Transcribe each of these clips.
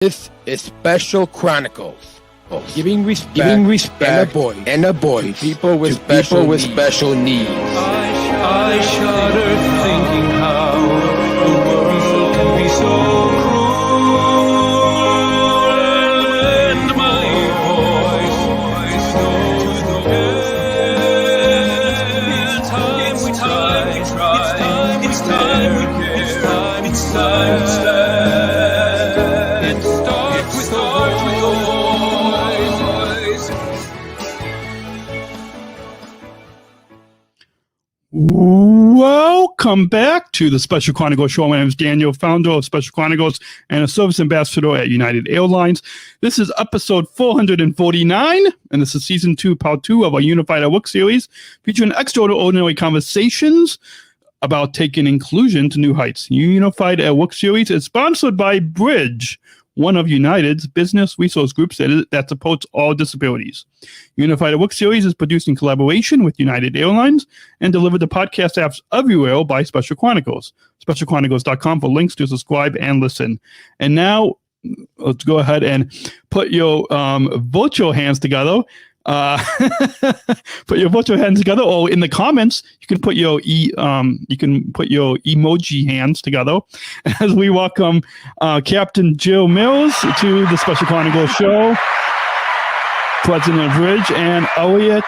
This is Special Chronicles, giving respect and a voice to people with special needs. I shudder thinking how the world can be so cruel and lend my voice to the end. It's time to stand. It starts with a voice. Welcome back to the Special Chronicles Show. My name is Daniel, founder of Special Chronicles and a service ambassador at United Airlines. This is episode 449, and this is season 2, part 2 of our Unified at Work series, featuring extraordinary conversations about taking inclusion to new heights. Unified at Work series is sponsored by Bridge, one of United's business resource groups that supports all disabilities. Unified at Work series is produced in collaboration with United Airlines and delivered to podcast apps everywhere by Special Chronicles. SpecialChronicles.com for links to subscribe and listen. And now, let's go ahead and put your virtual hands together. Put your virtual hands together, or in the comments, you can put your emoji hands together as we welcome Capt.Jill Mills to the Special Chronicles Show, President of Bridge, and Elliot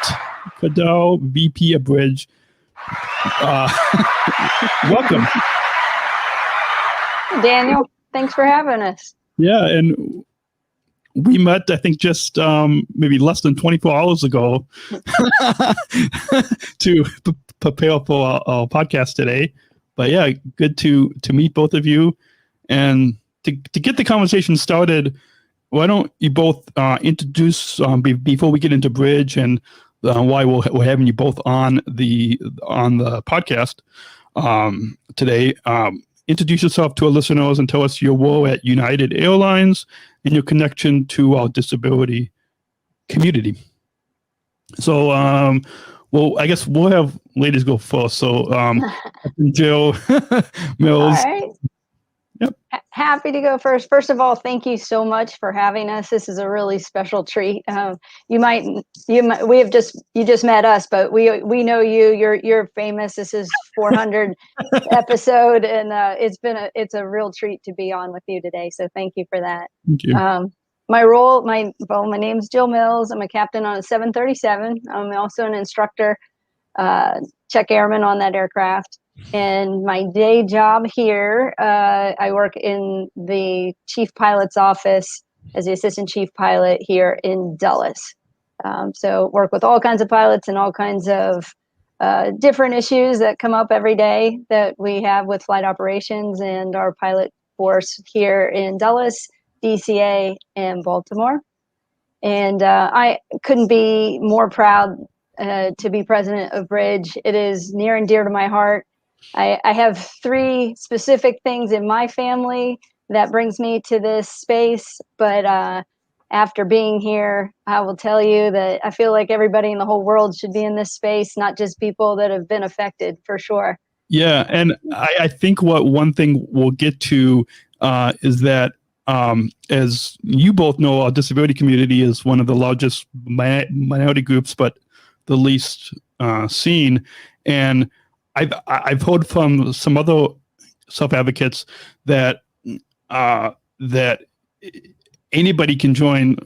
Kadar, VP of Bridge. Welcome, Daniel. Thanks for having us. Yeah, and we met, I think, just maybe less than 24 hours ago to prepare for our podcast today. But yeah, good to meet both of you. And to get the conversation started, why don't you both introduce, before we get into Bridge and why we're having you both on the podcast today. Introduce yourself to our listeners and tell us your role at United Airlines and your connection to our disability community. So, well, I guess we'll have ladies go first. So, Jill Mills. All right. Yep. Happy to go first. First of all, thank you so much for having us. This is a really special treat. You just met us, but we know you. You're famous. This is 400 episode, and it's a real treat to be on with you today. So thank you for that. Thank you. My role, my name's Jill Mills. I'm a captain on a 737. I'm also an instructor, check airman on that aircraft. And my day job here, I work in the chief pilot's office as the assistant chief pilot here in Dulles. So work with all kinds of pilots and all kinds of different issues that come up every day that we have with flight operations and our pilot force here in Dulles, DCA, and Baltimore. And I couldn't be more proud to be president of Bridge. It is near and dear to my heart. I have 3 specific things in my family that brings me to this space, but after being here, I will tell you that I feel like everybody in the whole world should be in this space, not just people that have been affected, for sure. Yeah, and I think one thing we'll get to is that, as you both know, our disability community is one of the largest minority groups, but the least seen. And I've heard from some other self-advocates that anybody can join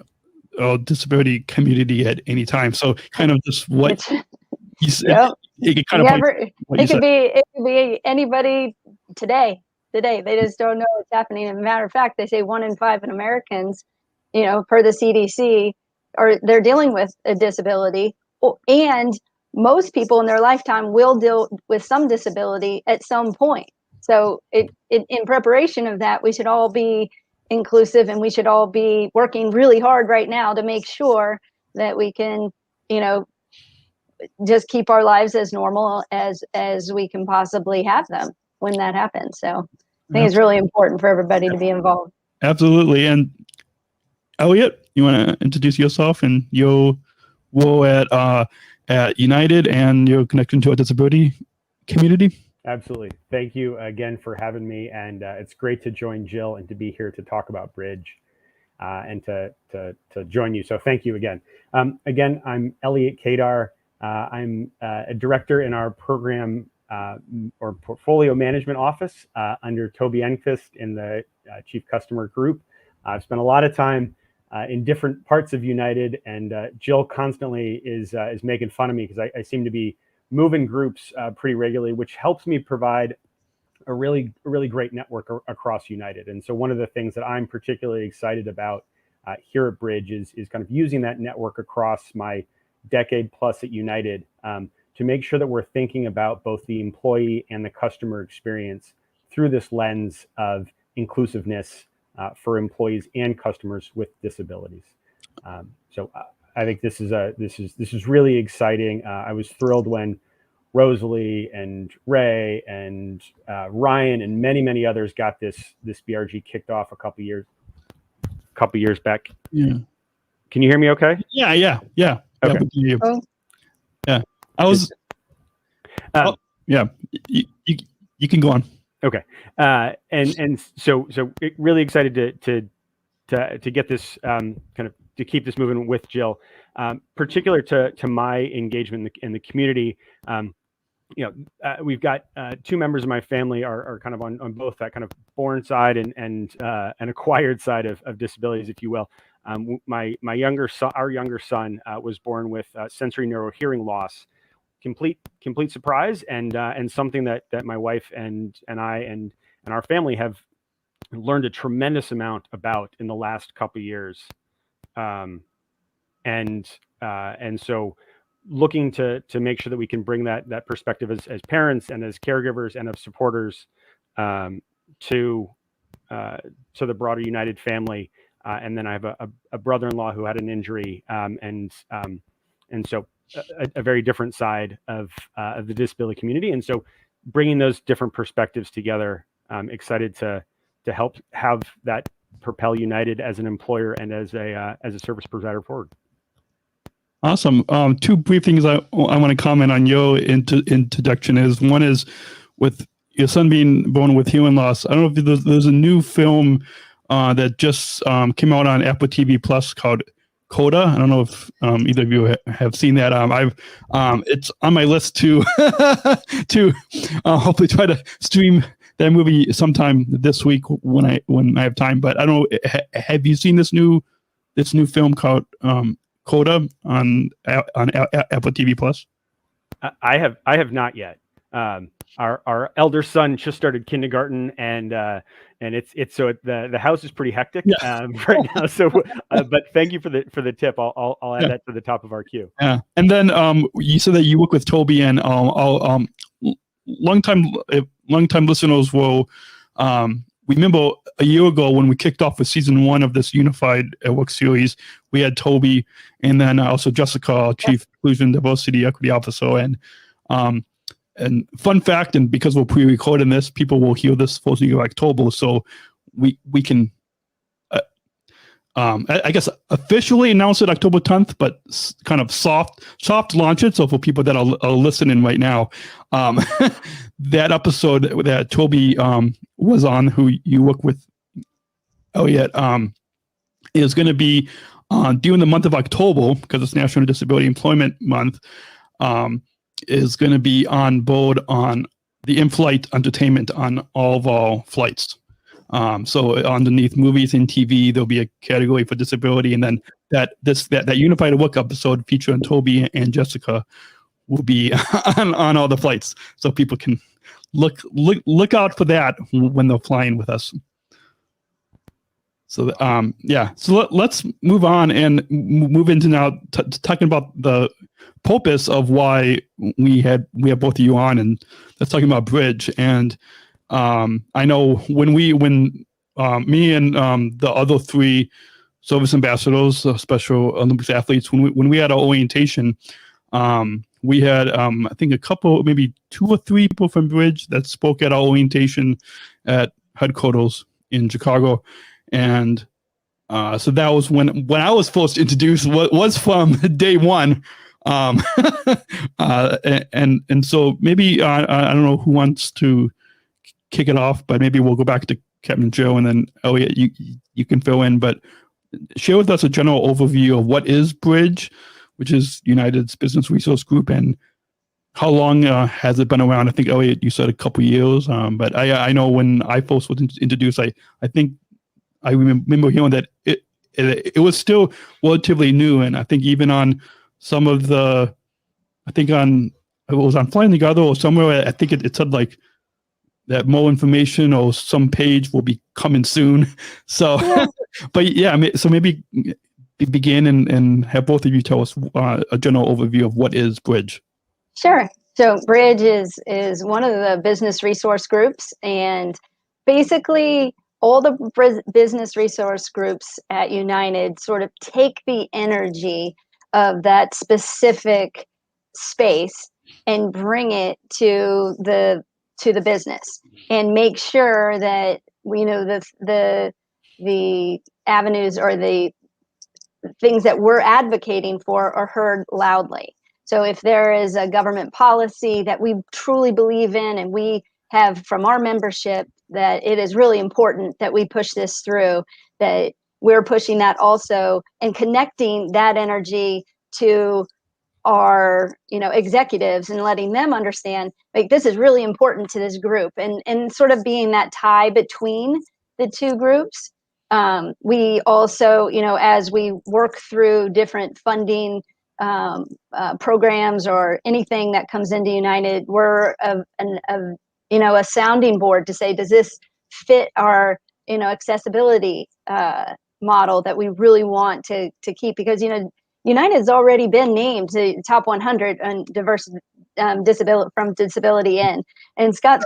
a disability community at any time. So kind of just what you said. Yep. It could be anybody today. They just don't know what's happening. As a matter of fact, they say 1 in 5 Americans, per the CDC, they're dealing with a disability, and most people in their lifetime will deal with some disability at some point. So in preparation of that, we should all be inclusive, and we should all be working really hard right now to make sure that we can, just keep our lives as normal as we can possibly have them when that happens. So I think it's really important for everybody to be involved. Absolutely. And Elliot, you want to introduce yourself and your role at United and your connection to a disability community? Absolutely. Thank you again for having me. And it's great to join Jill and to be here to talk about Bridge. and to join you. So thank you again. Again, I'm Elliot Kadar. I'm a director in our program or portfolio management office under Toby Enquist in the Chief Customer Group. I've spent a lot of time in different parts of United, and Jill constantly is making fun of me because I seem to be moving groups pretty regularly, which helps me provide a really great network across United. And so one of the things that I'm particularly excited about here at Bridge is kind of using that network across my decade plus at United to make sure that we're thinking about both the employee and the customer experience through this lens of inclusiveness for employees and customers with disabilities. So I think this is really exciting. I was thrilled when Rosalie and Ray and Ryan and many others got this BRG kicked off a couple years back. Yeah. Can you hear me okay? Yeah. Okay. Yeah. I was. Yeah. You can go on. Okay. And so really excited to get this kind of to keep this moving with Jill, particular to my engagement in the community. We've got two members of my family are kind of on both that kind of born side and an acquired side of disabilities, if you will. My younger son, our younger son, was born with sensory neurohearing loss. Complete surprise, and something that my wife and I and our family have learned a tremendous amount about in the last couple of years, and so looking to make sure that we can bring that perspective as parents and as caregivers and of supporters to the broader United family. And then I have a brother-in-law who had an injury, and so a very different side of the disability community. And so bringing those different perspectives together, I'm excited to help have that propel United as an employer and as a service provider forward. Awesome. Two brief things I want to comment on your introduction is one is with your son being born with hearing loss. I don't know if there's a new film that just came out on Apple TV Plus called Coda. I don't know if either of you have seen that. It's on my list to hopefully try to stream that movie sometime this week when I have time. But I don't know. Have you seen this new film called Coda on Apple TV Plus? I have not yet. Our elder son just started kindergarten, and it's so the house is pretty hectic right now. So, but thank you for the tip. I'll add that to the top of our queue. Yeah, and then you said that you work with Toby, and long-time listeners will remember a year ago when we kicked off with season 1 of this Unified Work series. We had Toby, and then also Jessica, our Chief Inclusion, Diversity, Equity Officer, and fun fact, and because we're pre-recording this, people will hear this supposed to be October, so we can, I guess, officially announce it October 10th, but kind of soft launch it. So for people that are listening right now, that episode that Toby was on, who you work with, Elliot, is going to be during the month of October, because it's National Disability Employment Month. Is going to be on board on the in-flight entertainment on all of our flights. So underneath movies and TV, there'll be a category for disability, and then that Unified Work episode featuring Toby and Jessica will be on all the flights, so people can look out for that when they're flying with us. So so let's move on and move into now talking about the purpose of why we have both of you on, and let's talking about Bridge. And I know when me and the other 3 service ambassadors, Special Olympics athletes, when we had our orientation, we had I think a couple, maybe 2 or 3 people from Bridge that spoke at our orientation at headquarters in Chicago. And so that was when I was first introduced, was from day one. And so maybe I don't know who wants to kick it off, but maybe we'll go back to Capt.Jill, and then Elliot, you can fill in. But share with us a general overview of what is Bridge, which is United's business resource group, and how long has it been around? I think, Elliot, you said a couple years, but I know when I first was introduced, I think I remember hearing that it was still relatively new, and I think even on some of the, I think on it was on Flying Together or somewhere, I think it said like that more information or some page will be coming soon. So, yeah. But yeah, so maybe begin and have both of you tell us a general overview of what is Bridge. Sure. So Bridge is one of the business resource groups, and basically all the business resource groups at United sort of take the energy of that specific space and bring it to the business, and make sure that the avenues or the things that we're advocating for are heard loudly. So if there is a government policy that we truly believe in, and we have from our membership that it is really important that we push this through, that we're pushing that also and connecting that energy to our executives and letting them understand, like, this is really important to this group, and sort of being that tie between the two groups. We also, as we work through different funding programs or anything that comes into United, we're a sounding board to say, does this fit our accessibility model that we really want to keep? Because United's already been named the top 100 on diverse disability from Disability In, and Scott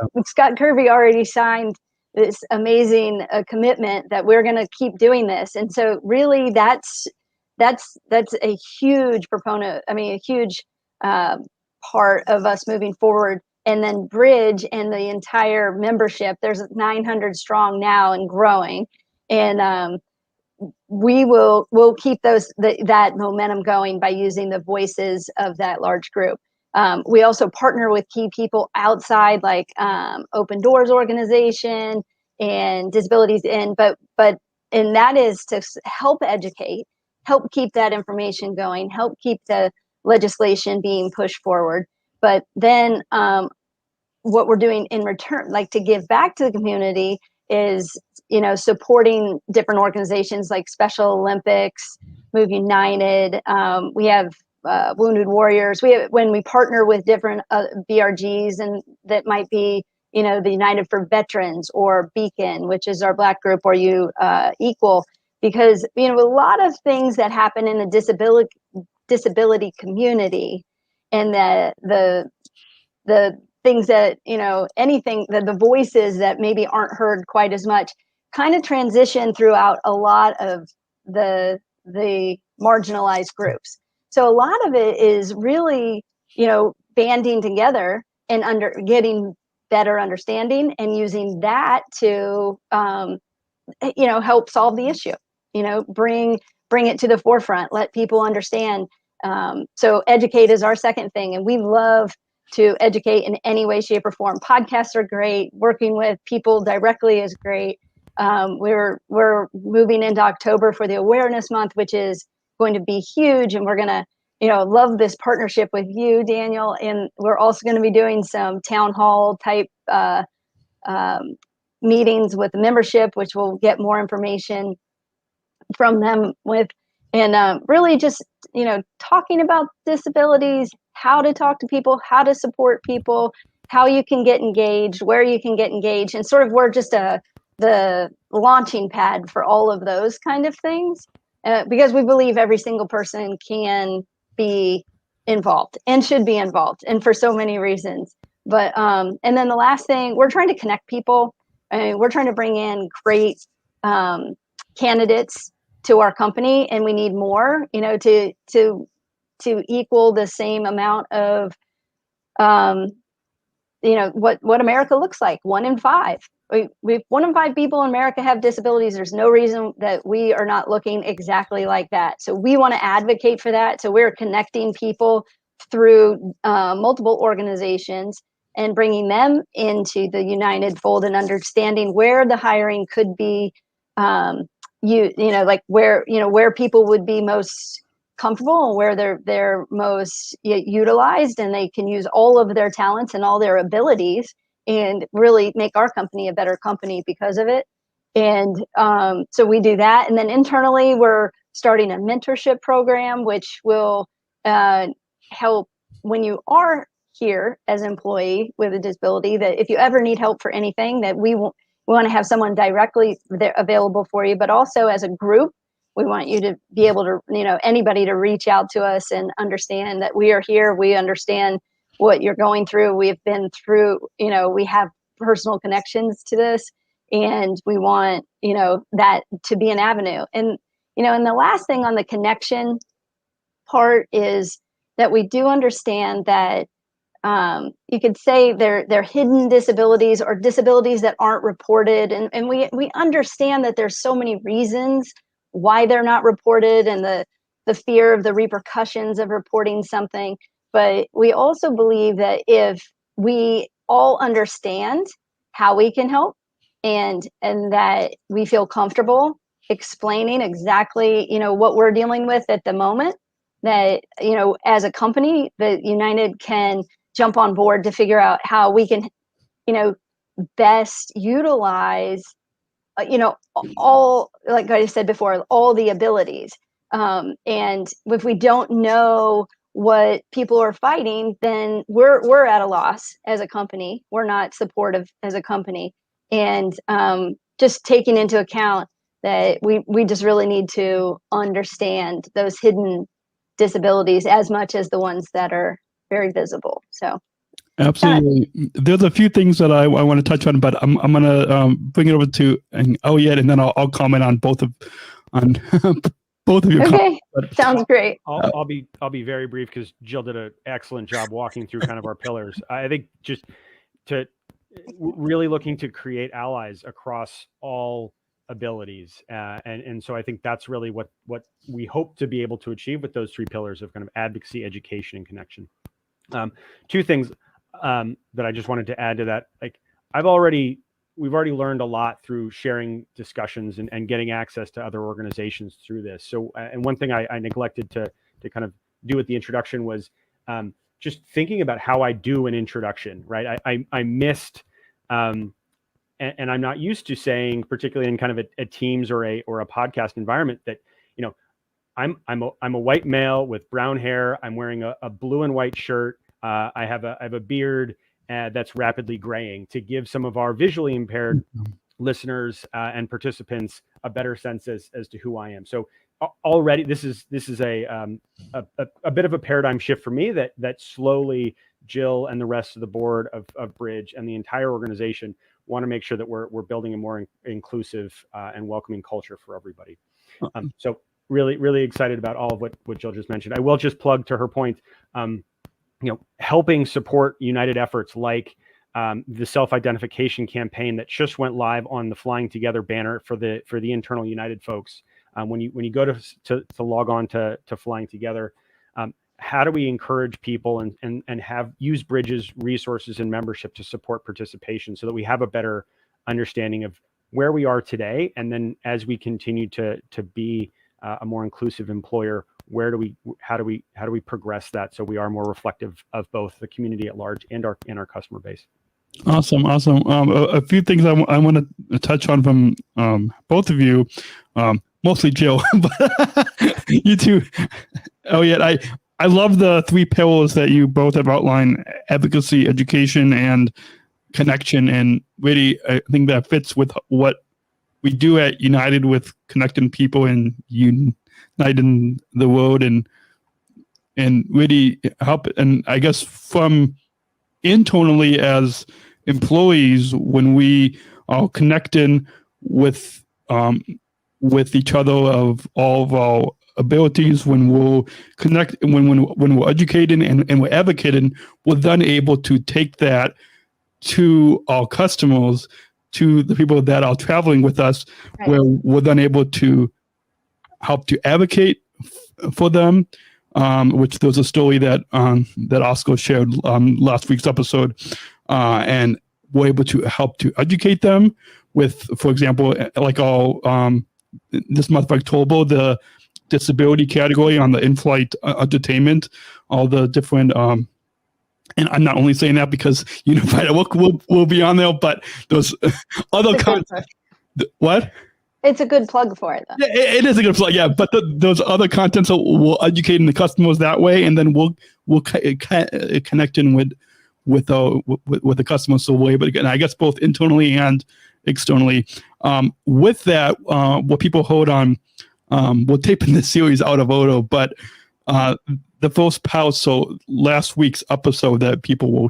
Kirby already signed this amazing commitment that we're going to keep doing this. And so really that's a huge proponent, a huge part of us moving forward. And then Bridge and the entire membership, there's 900 strong now and growing, and we'll keep that momentum going by using the voices of that large group. We also partner with key people outside, like Open Doors organization and Disabilities In, but that is to help educate, help keep that information going, help keep the legislation being pushed forward. But then what we're doing in return, like to give back to the community, is supporting different organizations like Special Olympics, Move United. We have Wounded Warriors. When we partner with different BRGs, and that might be the United for Veterans or Beacon, which is our Black group, or Equal, because a lot of things that happen in the disability community, and the things that anything that the voices that maybe aren't heard quite as much kind of transition throughout a lot of the marginalized groups. So a lot of it is really banding together and getting better understanding, and using that to help solve the issue, bring it to the forefront, let people understand. So educate is our second thing, and we love to educate in any way, shape, or form. Podcasts are great. Working with people directly is great. We're moving into October for the Awareness Month, which is going to be huge, and we're gonna love this partnership with you, Daniel. And we're also going to be doing some town hall type meetings with the membership, which we'll get more information from them with, and really just talking about disabilities, how to talk to people, how to support people, how you can get engaged, where you can get engaged, and sort of we're just the launching pad for all of those kind of things, because we believe every single person can be involved and should be involved, and for so many reasons. But and then the last thing, we're trying to connect people. We're trying to bring in great candidates to our company, and we need more, to equal the same amount of what America looks like. 1 in 5. We 1 in 5 people in America have disabilities. There's no reason that we are not looking exactly like that. So we want to advocate for that. So we're connecting people through multiple organizations and bringing them into the United fold, and understanding where the hiring could be like where people would be most comfortable and where they're most utilized, and they can use all of their talents and all their abilities and really make our company a better company because of it. And so we do that. And then internally, we're starting a mentorship program, which will help when you are here as an employee with a disability, that if you ever need help for anything, that we want to have someone directly available for you, but also as a group, we want you to be able to, anybody to reach out to us and understand that we are here. We understand what you're going through. We've been through, we have personal connections to this, and we want, that to be an avenue. And, and the last thing on the connection part is that we do understand that you could say they're hidden disabilities or disabilities that aren't reported. And we understand that there's so many reasons why they're not reported, and the fear of the repercussions of reporting something. But we also believe that if we all understand how we can help, and that we feel comfortable explaining exactly, what we're dealing with at the moment, that, as a company, that United can jump on board to figure out how we can, best utilize, all, like I said before, all the abilities. And if we don't know what people are fighting, then we're at a loss as a company. We're not supportive as a company. And just taking into account that we just really need to understand those hidden disabilities as much as the ones that are very visible. So absolutely. There's a few things that I want to touch on, but I'm going to bring it over to Elliot, and then I'll comment on both of your okay. comments. Sounds great. I'll be very brief, because Jill did an excellent job walking through kind of our pillars. I think just to really looking to create allies across all abilities, and so I think that's really what we hope to be able to achieve with those three pillars of kind of advocacy, education, and connection. Two things that I just wanted to add to that. Like, we've already learned a lot through sharing discussions and getting access to other organizations through this. So, and one thing I neglected to kind of do at the introduction was just thinking about how I do an introduction, right? I missed, and I'm not used to saying, particularly in kind of a Teams or a podcast environment, that, I'm a white male with brown hair. I'm wearing a blue and white shirt. I have a beard that's rapidly graying, to give some of our visually impaired listeners and participants a better sense as to who I am. So already this is a bit of a paradigm shift for me that slowly Jill and the rest of the board of Bridge and the entire organization want to make sure that we're building a more inclusive and welcoming culture for everybody. So really, really excited about all of what Jill just mentioned. I will just plug, to her point, helping support United efforts like the self-identification campaign that just went live on the Flying Together banner for the internal United folks. When you go to log on to Flying Together, how do we encourage people and use Bridge's resources and membership to support participation, so that we have a better understanding of where we are today, and then as we continue to be a more inclusive employer, how do we progress that so we are more reflective of both the community at large and our customer base? Awesome. A few things I want to touch on from both of you, mostly Jill, but you too, Elliot. I love the three pillars that you both have outlined: advocacy, education, and connection. And really, I think that fits with what we do at United, with connecting people and uniting the world, and really help. And I guess from internally as employees, when we are connecting with each other of all of our abilities, when we'll connect, when we're educating and we're advocating, we're then able to take that to our customers, to the people that are traveling with us, right, where we're then able to help to advocate for them, which there's a story that Oscar shared last week's episode, and we're able to help to educate them with, for example, like our this month of October, the disability category on the in-flight entertainment, all the different and I'm not only saying that because Unified at Work will be on there, but those other what? It's a good plug for it, though. Yeah, it is a good plug. Yeah, but those other contents will educating the customers that way, and then we'll connect in with the customers, so we're able to get, I guess, both internally and externally. With that, what people hold on, we're taping this series out of order, but the first pause, so last week's episode that people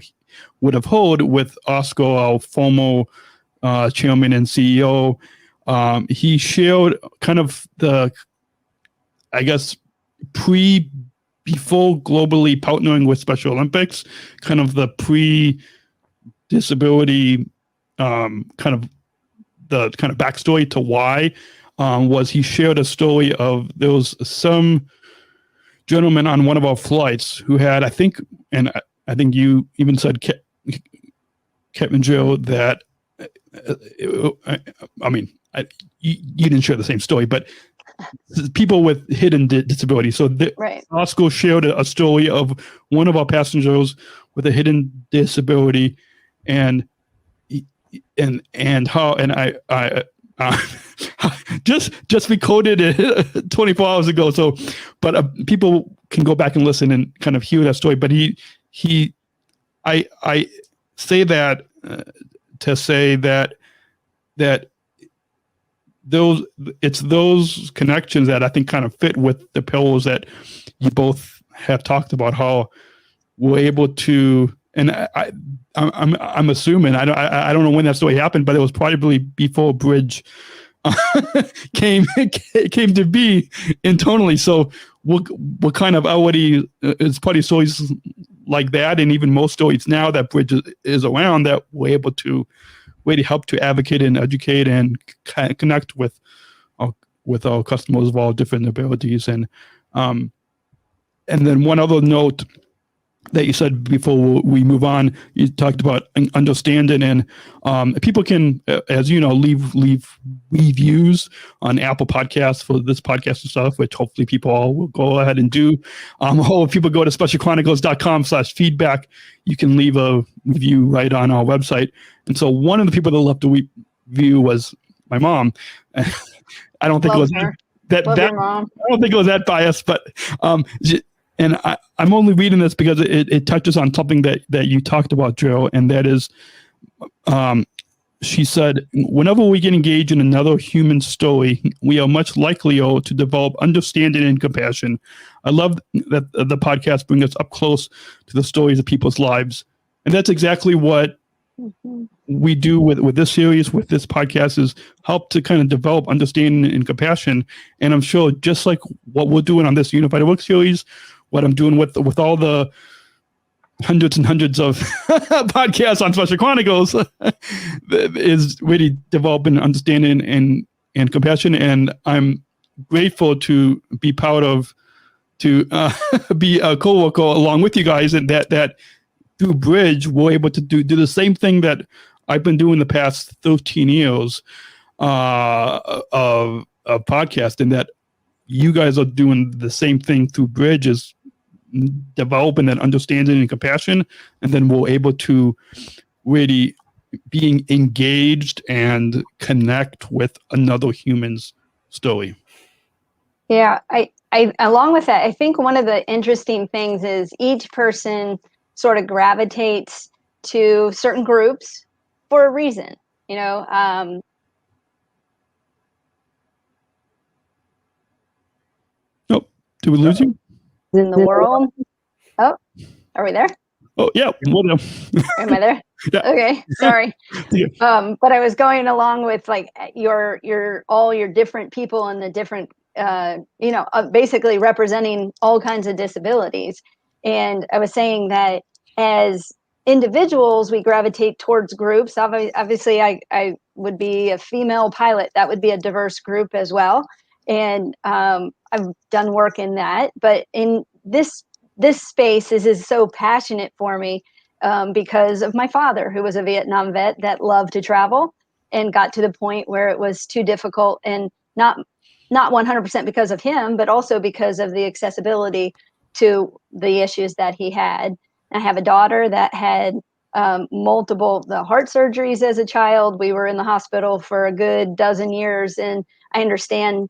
would have heard with Oscar, our former chairman and CEO, he shared kind of the, I guess, before globally partnering with Special Olympics, kind of the pre-disability kind of backstory to why was he shared a story of there was some gentleman on one of our flights who had, I think you even said, Capt.Jill, that you didn't share the same story, but people with hidden disability. So right. Oscar shared a story of one of our passengers with a hidden disability, and how, and I just recorded it 24 hours ago. So, but people can go back and listen and kind of hear that story. But I say that to say that those connections that I think kind of fit with the pillars that you both have talked about, how we're able to, and I'm assuming, I don't know when that story happened, but it was probably before Bridge came to be internally. So we're kind of already, it's probably stories like that, and even most stories now that Bridge is around, that we're able to really help to advocate and educate and connect with our customers of all different abilities. And then one other note that you said before we move on, you talked about understanding, and people can, as you know, leave reviews on Apple Podcasts for this podcast and stuff, which hopefully people all will go ahead and do. Or if people go to specialchronicles.com/feedback, you can leave a review right on our website. And so one of the people that left a review was my mom. I don't think Love it was her. that. Love your mom. I don't think it was that biased, but and I'm only reading this because it touches on something that you talked about, Jill, and that is, she said, whenever we get engaged in another human story, we are much likelier to develop understanding and compassion. I love that the podcast brings us up close to the stories of people's lives. And that's exactly what we do with this series, with this podcast, is help to kind of develop understanding and compassion. And I'm sure just like what we're doing on this Unified at Work series, what I'm doing with all the hundreds and hundreds of podcasts on Special Chronicles is really developing understanding and compassion. And I'm grateful to be proud of, to be a co-worker along with you guys, and that through Bridge, we're able to do the same thing that I've been doing the past 13 years of podcast, and that you guys are doing the same thing through Bridge, is developing that understanding and compassion, and then we're able to really being engaged and connect with another human's story. Yeah, I along with that, I think one of the interesting things is each person sort of gravitates to certain groups for a reason, you know. Oh, did we lose you? In the world. Oh, are we there? Oh, yeah. Am I there? Yeah. Okay, sorry. Yeah. But I was going along with like all your different people and the different, basically representing all kinds of disabilities. And I was saying that as individuals, we gravitate towards groups. Obviously, I would be a female pilot. That would be a diverse group as well. And I've done work in that. But in this space is so passionate for me because of my father, who was a Vietnam vet that loved to travel and got to the point where it was too difficult and not 100% because of him, but also because of the accessibility to the issues that he had. I have a daughter that had multiple heart surgeries as a child. We were in the hospital for a good dozen years, and I understand,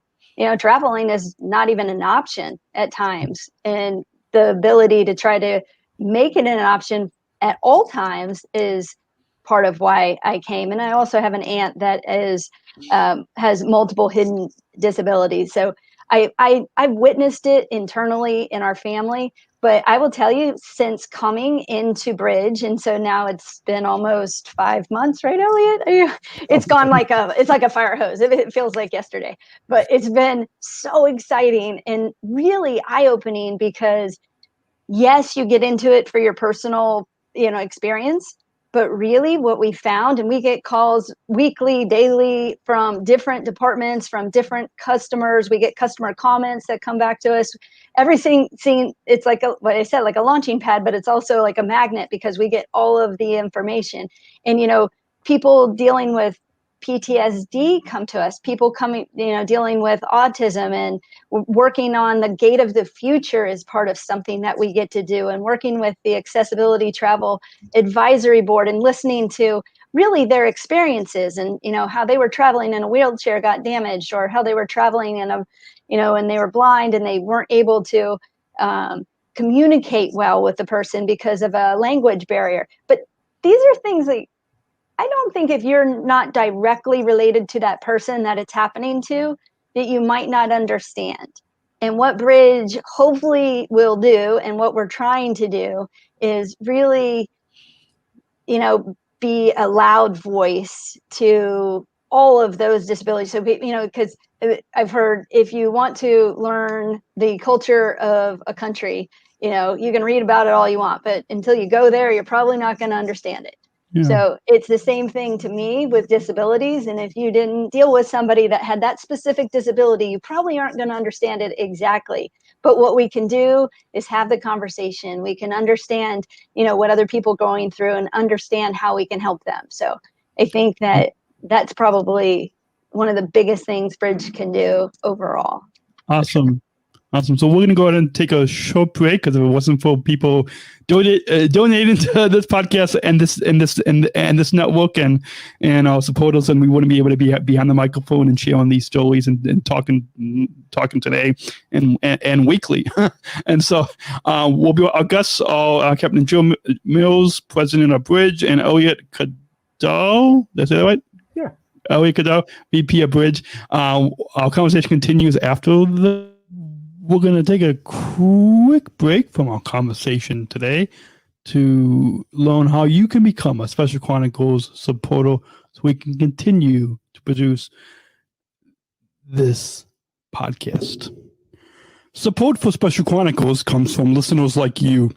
traveling is not even an option at times, and the ability to try to make it an option at all times is part of why I came. And I also have an aunt that has multiple hidden disabilities. So I've witnessed it internally in our family, but I will tell you, since coming into Bridge, and so now it's been almost 5 months, right, Elliot? It's gone it's like a fire hose. It feels like yesterday, but it's been so exciting and really eye-opening, because yes, you get into it for your personal, experience, but really what we found, and we get calls weekly, daily from different departments, from different customers. We get customer comments that come back to us. Everything it's like what I said, like a launching pad, but it's also like a magnet, because we get all of the information. And, people dealing with PTSD come to us, people coming, dealing with autism, and working on the gate of the future is part of something that we get to do, and working with the Accessibility Travel Advisory Board and listening to really their experiences, and, how they were traveling in a wheelchair, got damaged, or how they were traveling in and they were blind and they weren't able to communicate well with the person because of a language barrier. But these are things that I don't think, if you're not directly related to that person that it's happening to, that you might not understand. And what Bridge hopefully will do, and what we're trying to do, is really, be a loud voice to all of those disabilities. So, because I've heard, if you want to learn the culture of a country, you can read about it all you want, but until you go there, you're probably not going to understand it. Yeah. So it's the same thing to me with disabilities. And if you didn't deal with somebody that had that specific disability, you probably aren't going to understand it exactly. But what we can do is have the conversation. We can understand, what other people are going through, and understand how we can help them. So I think that that's probably one of the biggest things Bridge can do overall. Awesome. So we're going to go ahead and take a short break, because if it wasn't for people donating to this podcast and this network and our supporters, and we wouldn't be able to be behind the microphone and sharing these stories and talking today and weekly. And so we'll be our guests are Capt.Jill Mills, president of Bridge, and Elliot Kadar. That's it, right? Yeah. Elliot Kadar, VP of Bridge. Our conversation continues after we're going to take a quick break from our conversation today to learn how you can become a Special Chronicles supporter, so we can continue to produce this podcast. Support for Special Chronicles comes from listeners like you.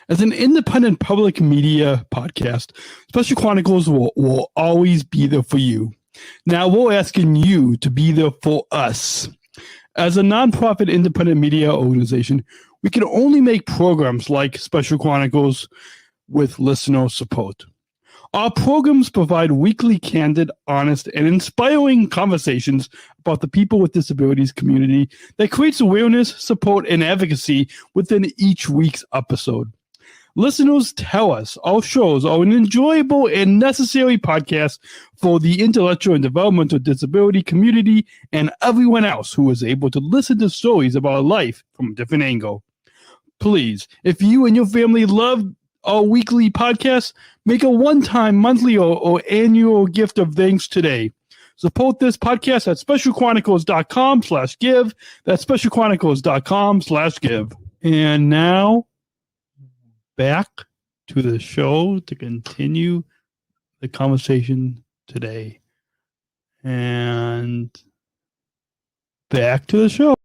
As an independent public media podcast, Special Chronicles will always be there for you. Now we're asking you to be there for us. As a nonprofit independent media organization, we can only make programs like Special Chronicles with listener support. Our programs provide weekly, candid, honest, and inspiring conversations about the people with disabilities community that creates awareness, support, and advocacy within each week's episode. Listeners tell us our shows are an enjoyable and necessary podcast for the intellectual and developmental disability community and everyone else who is able to listen to stories about life from a different angle. Please, if you and your family love our weekly podcast, make a one-time, monthly, or annual gift of thanks today. Support this podcast at specialchronicles.com/give. That's specialchronicles.com/give. And now, back to the show to continue the conversation today. And back to the show.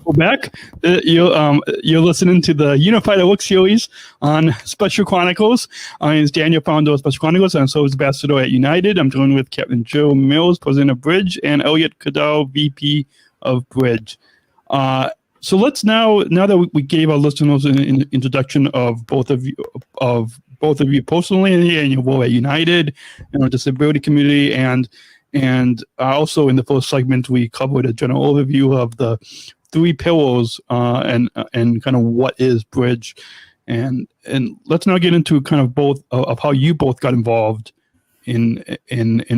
Go back. You're listening to the Unified at Work series on Special Chronicles. My name is Daniel, founder of Special Chronicles, and so is ambassador at United. I'm joined with Capt.Jill Mills, president of Bridge, and Elliot Kadar, VP of Bridge. So let's now that we gave our listeners an introduction of both of you personally and your role at United and our disability community, and And also in the first segment, we covered a general overview of the 3 pillars and kind of what is Bridge. And let's now get into kind of both of how you both got involved in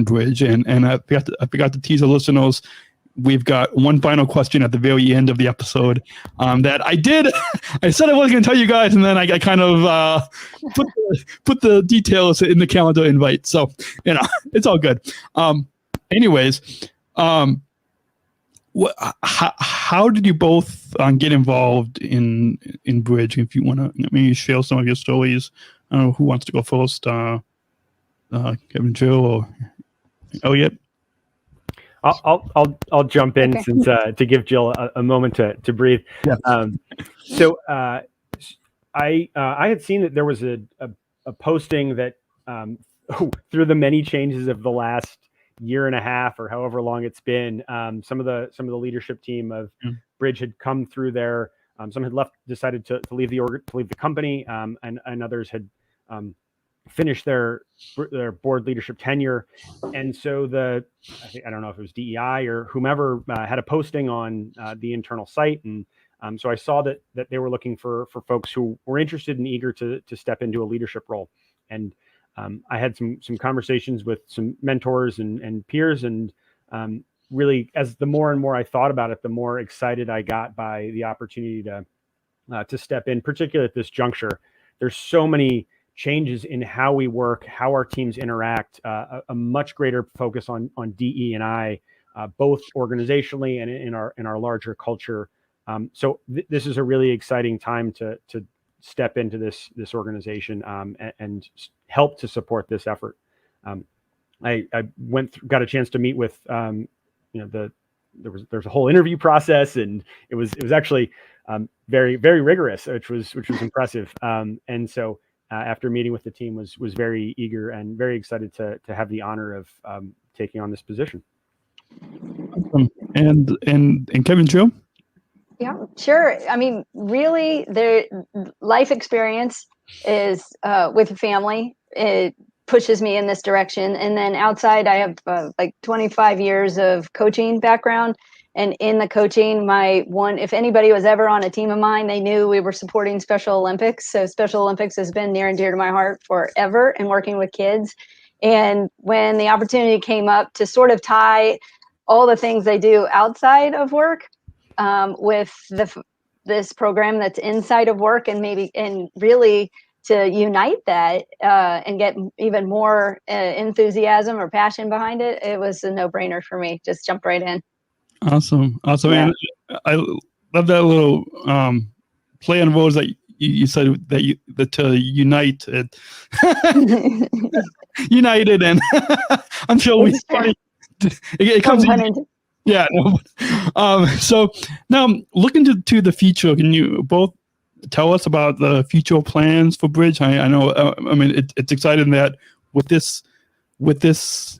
Bridge. And I forgot to tease the listeners. We've got one final question at the very end of the episode that I did. I said I wasn't going to tell you guys, and then I kind of put the details in the calendar invite. So, it's all good. Anyways, how did you both get involved in Bridge? If you want to maybe share some of your stories. I don't know who wants to go first. Capt.Jill or Elliot? I'll jump in since to give Jill a moment to breathe. Yeah. So I had seen that there was a posting that through the many changes of the last year and a half or however long it's been, some of the leadership team of Bridge had come through there. Some had decided to leave the company, and others had finished their board leadership tenure. And so I don't know if it was DEI or whomever had a posting on the internal site. And so I saw that they were looking for folks who were interested and eager to step into a leadership role. And I had some conversations with some mentors and peers. And really, as the more and more I thought about it, the more excited I got by the opportunity to step in, particularly at this juncture. There's so many changes in how we work, how our teams interact, a much greater focus on DE&I, both organizationally and in our larger culture. So this is a really exciting time to step into this organization and help to support this effort. I got a chance to meet with there's a whole interview process, and it was actually very, very rigorous, which was impressive. And so after meeting with the team, was very eager and very excited to have the honor of taking on this position. And Capt.Jill? Yeah, sure. I mean, really, the life experience is with a family. It pushes me in this direction. And then outside, I have like 25 years of coaching background. And in the coaching, if anybody was ever on a team of mine, they knew we were supporting Special Olympics. So Special Olympics has been near and dear to my heart forever, and working with kids. And when the opportunity came up to sort of tie all the things they do outside of work with this program that's inside of work, and really to unite that and get even more enthusiasm or passion behind it, it was a no-brainer for me. Just jump right in. Awesome. Yeah. And I love that little play on words that you said that to unite it. United, and I'm sure it comes in. Yeah. No. So now looking to the future, can you both tell us about the future plans for Bridge? I know. I mean, it's exciting that with this podcast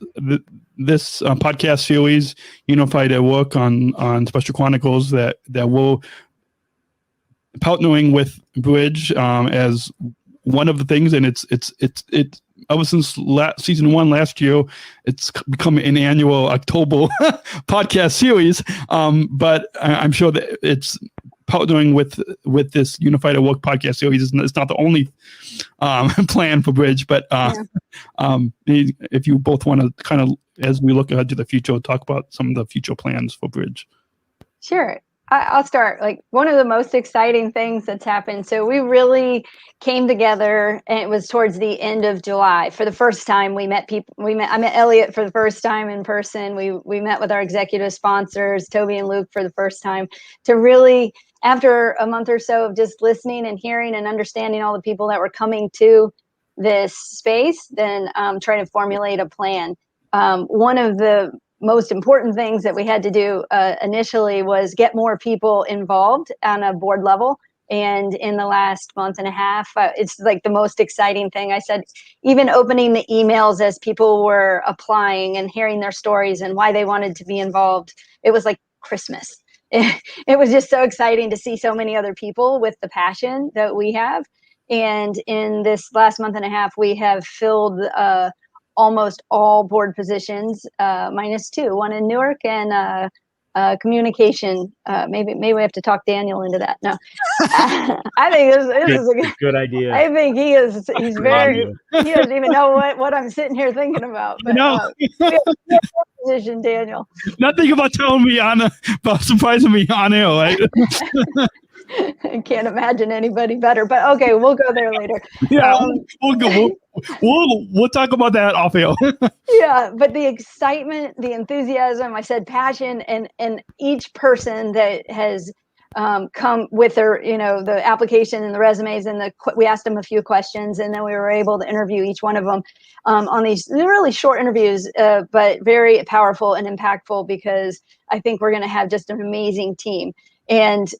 series, Unified at Work on Special Chronicles, that we're partnering with Bridge as one of the things, and it's ever since season 1 last year, it's become an annual October podcast series. But I'm sure that it's partnering with this Unified at Work podcast series. It's not the only plan for Bridge, but if you both want to kind of, as we look ahead to the future, talk about some of the future plans for Bridge. Sure. I'll start. Like, one of the most exciting things that's happened. So we really came together, and it was towards the end of July. For the first time, I met Elliot for the first time in person. We met with our executive sponsors, Toby and Luke, for the first time, to really, after a month or so of just listening and hearing and understanding all the people that were coming to this space, then trying to formulate a plan. One of the most important things that we had to do initially was get more people involved on a board level. And in the last month and a half, it's like the most exciting thing. I said, even opening the emails as people were applying and hearing their stories and why they wanted to be involved, it was like Christmas. It was just so exciting to see so many other people with the passion that we have. And in this last month and a half, we have filled almost all board positions, minus 2, one in Newark and communication. Maybe we have to talk Daniel into that. No, I think this is a good idea. I think he's very, he doesn't even know what I'm sitting here thinking about. But position, Daniel. Nothing about telling me about surprising me on air, right? I can't imagine anybody better, but okay, we'll go there later. Yeah, we'll talk about that off air. Yeah, but the excitement, the enthusiasm, I said passion, and each person that has come with their, the application and the resumes, and we asked them a few questions, and then we were able to interview each one of them on these really short interviews, but very powerful and impactful, because I think we're going to have just an amazing team. And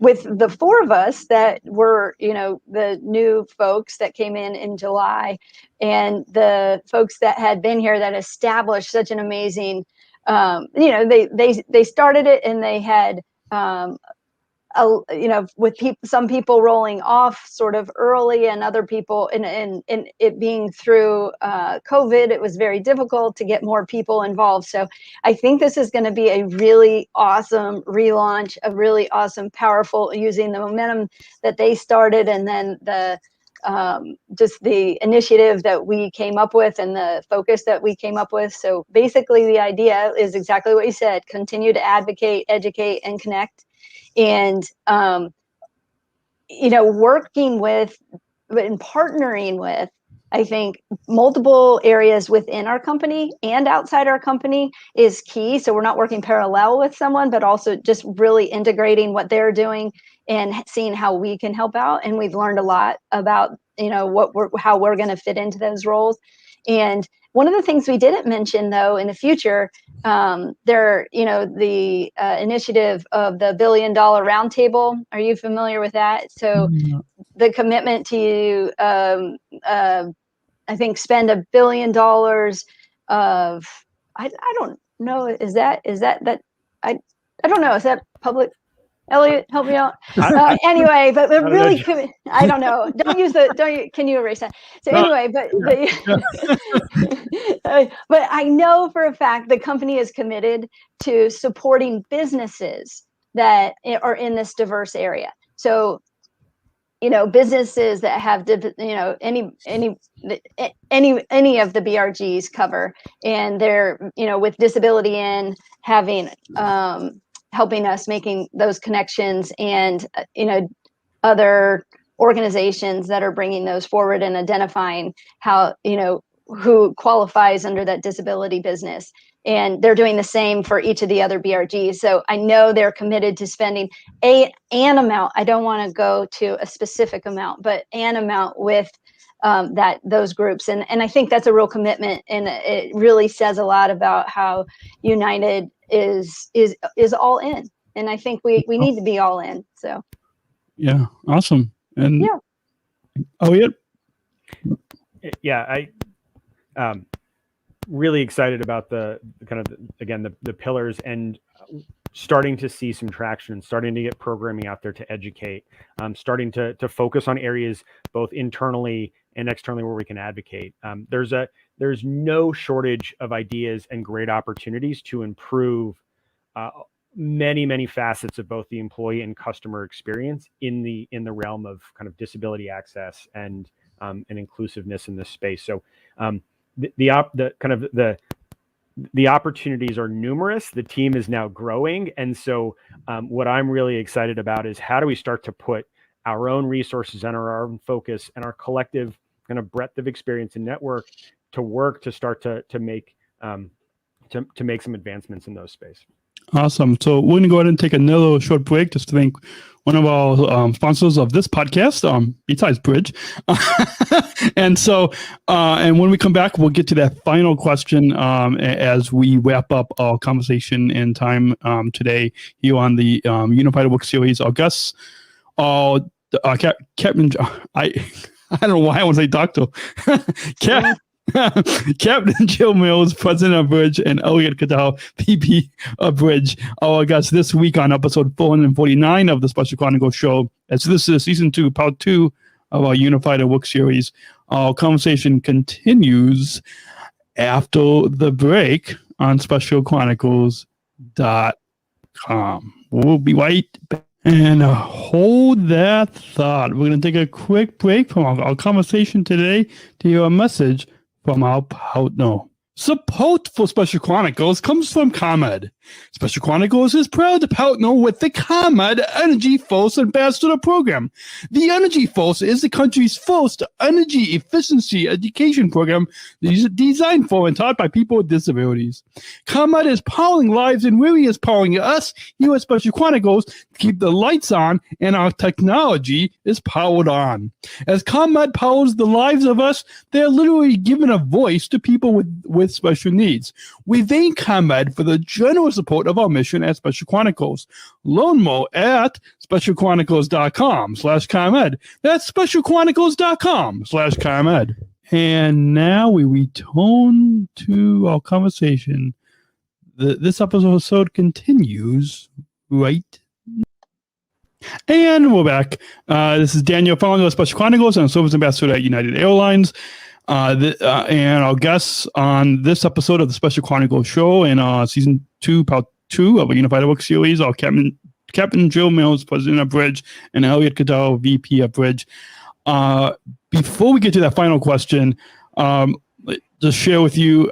with the 4 of us that were, the new folks that came in July, and the folks that had been here that established such an amazing, they started it, and they had, with some people rolling off sort of early, and other people, and it being through COVID, it was very difficult to get more people involved. So I think this is going to be a really awesome relaunch, a really awesome, powerful, using the momentum that they started, and then the just the initiative that we came up with, and the focus that we came up with. So basically the idea is exactly what you said: continue to advocate, educate, and connect. And, working with and partnering with, I think, multiple areas within our company and outside our company is key. So we're not working parallel with someone, but also just really integrating what they're doing and seeing how we can help out. And we've learned a lot about, how we're going to fit into those roles. And one of the things we didn't mention, though, in the future, the initiative of the $1 billion roundtable. Are you familiar with that? So the commitment to, I think, spend $1 billion of, I don't know, is that I don't know, is that public? Elliot, help me out. Anyway, but really, I don't know. Can you erase that? So anyway, but I know for a fact the company is committed to supporting businesses that are in this diverse area. So, businesses that have, any of the BRGs cover, and they're, with disability in having, helping us making those connections, and other organizations that are bringing those forward and identifying how, who qualifies under that disability business. And they're doing the same for each of the other BRGs. So I know they're committed to spending an amount. I don't want to go to a specific amount, but an amount with those groups. And I think that's a real commitment, and it really says a lot about how United is all in. And I think we need to be all in. So yeah, awesome. And Elliot? Yeah, I really excited about the kind of, again, the pillars, and starting to see some traction, starting to get programming out there to educate, starting to focus on areas both internally and externally where we can advocate. There's no shortage of ideas and great opportunities to improve many facets of both the employee and customer experience in the realm of kind of disability access and inclusiveness in this space. So the opportunities are numerous. The team is now growing. And so what I'm really excited about is, how do we start to put our own resources and our own focus and our collective kind of breadth of experience and network to work to start to make some advancements in those space. Awesome. So we're going to go ahead and take another short break just to thank one of our sponsors of this podcast, besides Bridge. And so, and when we come back, we'll get to that final question as we wrap up our conversation and time today here on the Unified Work Series. Our guests are Captain. I don't know why I want to say doctor. Capt.Jill Mills, President of Bridge, and Elliot Kadar, VP of Bridge, our guests this week on episode 449 of the Special Chronicles show. As this is season 2, part 2 of our Unified Work Series, our conversation continues after the break on specialchronicles.com. We'll be right back. And hold that thought. We're going to take a quick break from our conversation today to hear a message from our partner. Support for Special Chronicles comes from ComEd. Special Chronicles is proud to partner with the ComEd Energy Force Ambassador Program. The Energy Force is the country's first energy efficiency education program designed for and taught by people with disabilities. ComEd is powering lives, and really is powering us here at Special Chronicles to keep the lights on and our technology is powered on. As ComEd powers the lives of us, they're literally giving a voice to people with special needs. We thank ComEd for the generous support of our mission at Special Chronicles. Learn more at specialchronicles.com/ComEd. That's specialchronicles.com/ComEd. And now we return to our conversation. This episode continues right now. And we're back. This is Daniel, founder of Special Chronicles and Service Ambassador at United Airlines. And our guests on this episode of the Special Chronicles show in season 2, part 2 of a Unified Work series are Capt.Jill Mills, president of Bridge, and Elliot Kadar, VP of Bridge. Before we get to that final question, just share with you,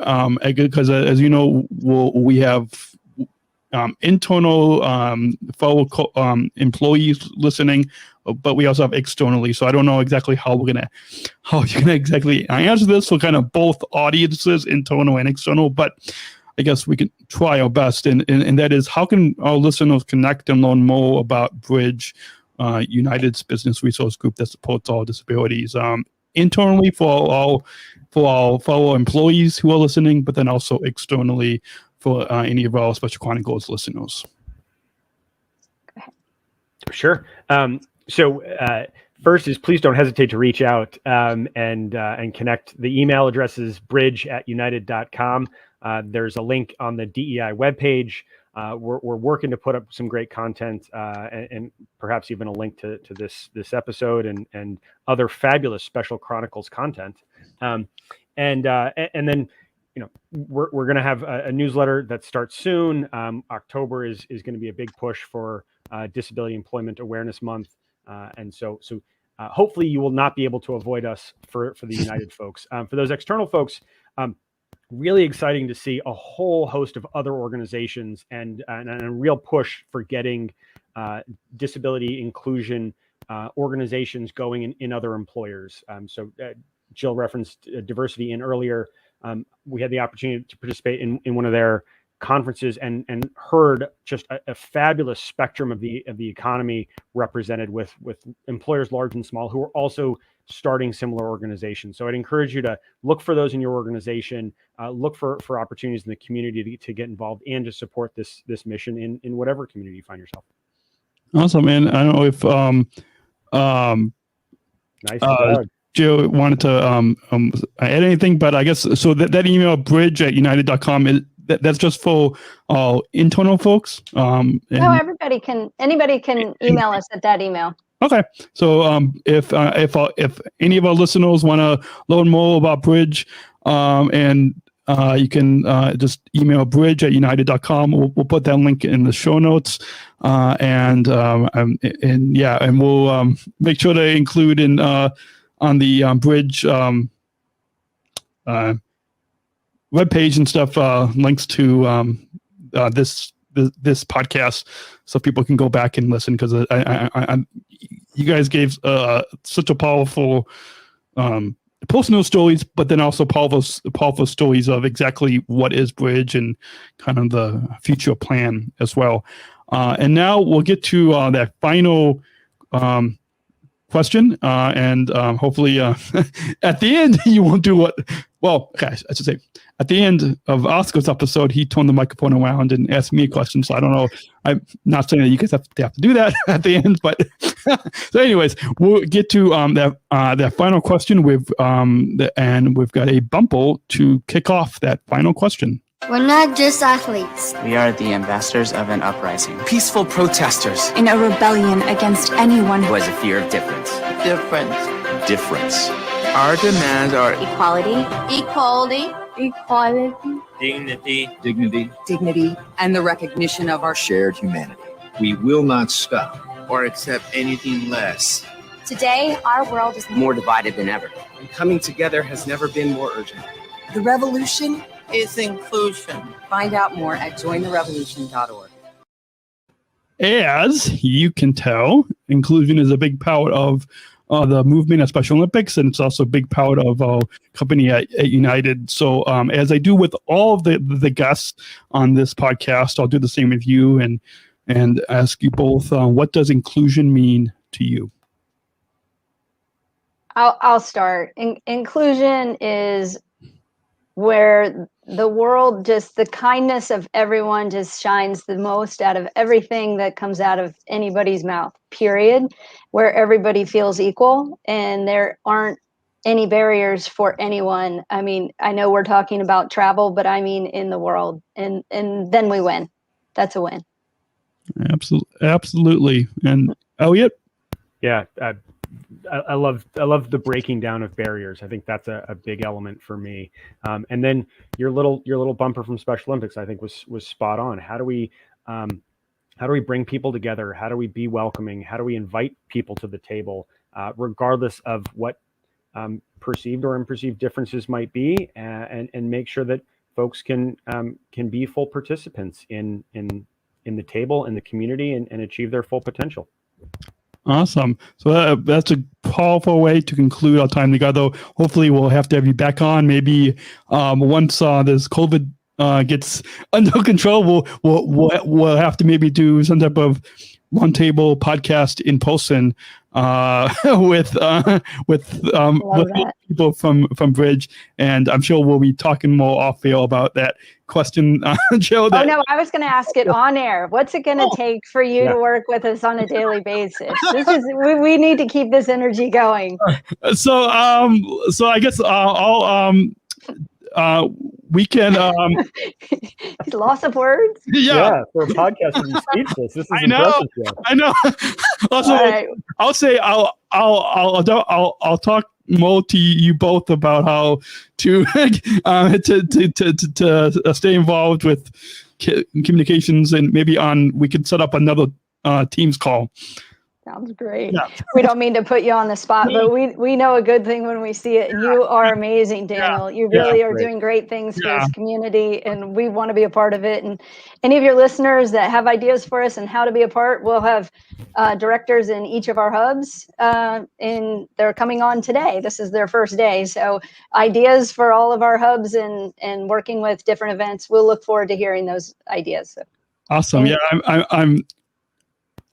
because as you know, we have internal fellow employees listening, but we also have externally. So I don't know exactly how you're gonna exactly answer this. So kind of both audiences, internal and external, but I guess we can try our best. And that is, how can our listeners connect and learn more about Bridge, United's business resource group that supports all disabilities, internally for our fellow employees who are listening, but then also externally for any of our Special Chronicles listeners? Sure. So first is, please don't hesitate to reach out and connect. The email address is bridge@united.com. There's a link on the DEI webpage. We're working to put up some great content and perhaps even a link to this episode and other fabulous Special Chronicles content. And then, we're going to have a newsletter that starts soon. October is going to be a big push for Disability Employment Awareness Month. And so hopefully you will not be able to avoid us for the United folks. For those external folks, really exciting to see a whole host of other organizations and a real push for getting disability inclusion organizations going in other employers. So Jill referenced diversity in earlier. We had the opportunity to participate in one of their conferences and heard just a fabulous spectrum of the economy represented with employers large and small who are also starting similar organizations. So I'd encourage you to look for those in your organization, look for opportunities in the community to get involved and to support this mission in whatever community you find yourself. Awesome, man. I don't know if nice. Jill wanted to add anything, but I guess so that email bridge@united.com that's just for internal folks. No, anybody can email us at that email. Okay, so if any of our listeners want to learn more about Bridge, and you can just email bridge@united.com. We'll put that link in the show notes, and we'll make sure to include in on the Bridge webpage and stuff, links to this podcast, so people can go back and listen, because you guys gave such a powerful personal stories, but then also powerful stories of exactly what is Bridge and kind of the future plan as well. And now we'll get to that final question, and hopefully at the end you won't do what. Well, okay, I should say at the end of Oscar's episode, he turned the microphone around and asked me a question. So I don't know. I'm not saying that you guys have to do that at the end, but so anyways, we'll get to that final question with and we've got a bumper to kick off that final question. We're not just athletes. We are the ambassadors of an uprising. Peaceful protesters. In a rebellion against anyone who has a fear of difference. Difference. Our demands are equality, Equality. Dignity, and the recognition of our shared humanity. We will not stop or accept anything less. Today, our world is More divided than ever. And coming together has never been more urgent. The revolution is inclusion. Find out more at jointherevolution.org. As you can tell, inclusion is a big part of the movement at Special Olympics, and it's also a big part of our company at United. So as I do with all of the guests on this podcast, I'll do the same with you and ask you both, what does inclusion mean to you? I'll start. Inclusion is where the world, just the kindness of everyone just shines the most out of everything that comes out of anybody's mouth, period, where everybody feels equal and there aren't any barriers for anyone. I mean, I know we're talking about travel, but I mean in the world, and then we win. That's a win. Absolutely. And Elliot? Yeah, I love the breaking down of barriers. I think that's a big element for me. And then your little bumper from Special Olympics, I think was spot on. How do we bring people together? How do we be welcoming? How do we invite people to the table, regardless of what perceived or unperceived differences might be, and make sure that folks can be full participants in the table, in the community, and achieve their full potential. Awesome. So that's a powerful way to conclude our time together. Hopefully we'll have to have you back on. Maybe once this COVID gets under control, we'll have to maybe do some type of roundtable podcast in person with people from Bridge, and I'm sure we'll be talking more off air about that question, Jill. Oh no, I was going to ask it on air. What's it going to take for you to work with us on a daily basis? This is we need to keep this energy going. So I guess we can. Loss of words. Yeah, for a podcast to be speechless. This is impressive. I know. Also, right. I'll say I'll talk more to you both about how to stay involved with communications, and maybe we could set up another Teams call. Sounds great. Yeah. We don't mean to put you on the spot, but we know a good thing when we see it. You are amazing, Daniel. You really are doing great things for this community, and we want to be a part of it. And any of your listeners that have ideas for us and how to be a part, we'll have directors in each of our hubs, and they're coming on today. This is their first day. So ideas for all of our hubs and working with different events, we'll look forward to hearing those ideas. So. Awesome. Yeah, I'm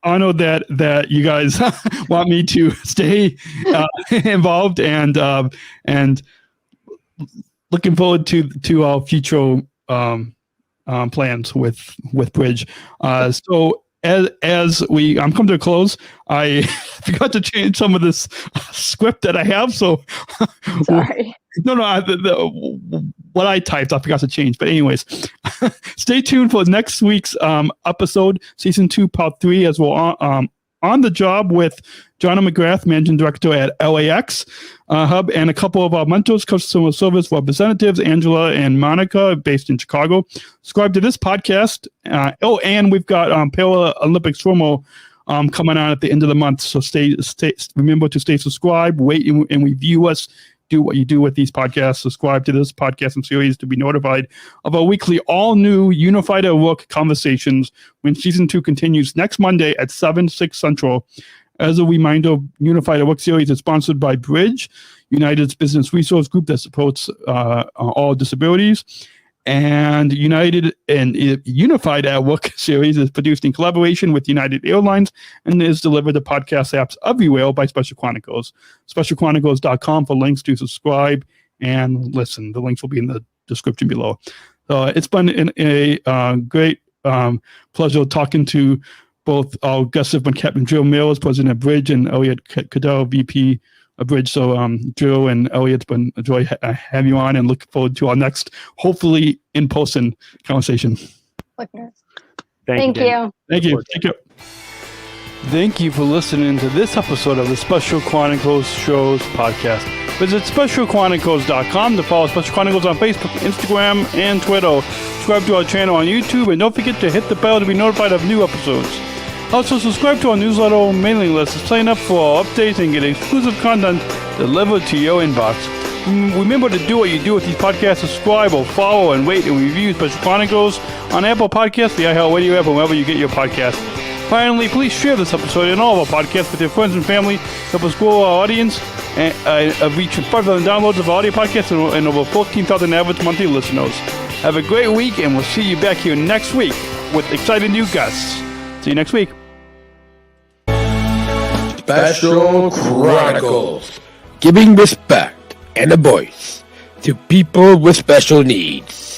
honored that you guys want me to stay involved, and looking forward to our future plans with Bridge. So as I'm coming to a close, I forgot to change some of this script that I have. So sorry. What I typed, I forgot to change. But anyways, stay tuned for next week's episode, Season 2, Part 3, as we're on the job with Johnna McGrath, Managing Director at LAX Hub, and a couple of our mentors, customer service representatives, Angela and Monica, based in Chicago. Subscribe to this podcast. And we've got Paralympic swimmer coming on at the end of the month. So remember to stay subscribed, wait and review us. Do what you do with these podcasts. Subscribe to this podcast and series to be notified of our weekly all-new Unified at Work conversations when Season 2 continues next Monday at 6 Central. As a reminder, Unified at Work series is sponsored by Bridge, United's business resource group that supports all disabilities. And Unified at Work series is produced in collaboration with United Airlines and is delivered to podcast apps everywhere by Special Chronicles. SpecialChronicles.com for links to subscribe and listen. The links will be in the description below. It's been a great pleasure talking to both our guests have been Capt.Jill Mills, President of Bridge, and Elliot Kadar, VP of Bridge. So Jill and Elliot, it's been a joy having you on, and look forward to our next, hopefully in-person conversation. Thank you. Thank you. Thank you for listening to this episode of the Special Chronicles Shows podcast. Visit SpecialChronicles.com to follow Special Chronicles on Facebook, Instagram, and Twitter. Subscribe to our channel on YouTube, and don't forget to hit the bell to be notified of new episodes. Also, subscribe to our newsletter mailing list to sign up for our updates and get exclusive content delivered to your inbox. Remember to do what you do with these podcasts. Subscribe or follow and rate and review Special Chronicles on Apple Podcasts, the iHeartRadio app, or wherever you get your podcasts. Finally, please share this episode and all of our podcasts with your friends and family. Help us grow our audience and reach 5,000 downloads of our audio podcasts and over 14,000 average monthly listeners. Have a great week, and we'll see you back here next week with exciting new guests. See you next week. Special Chronicles, giving respect and a voice to people with special needs.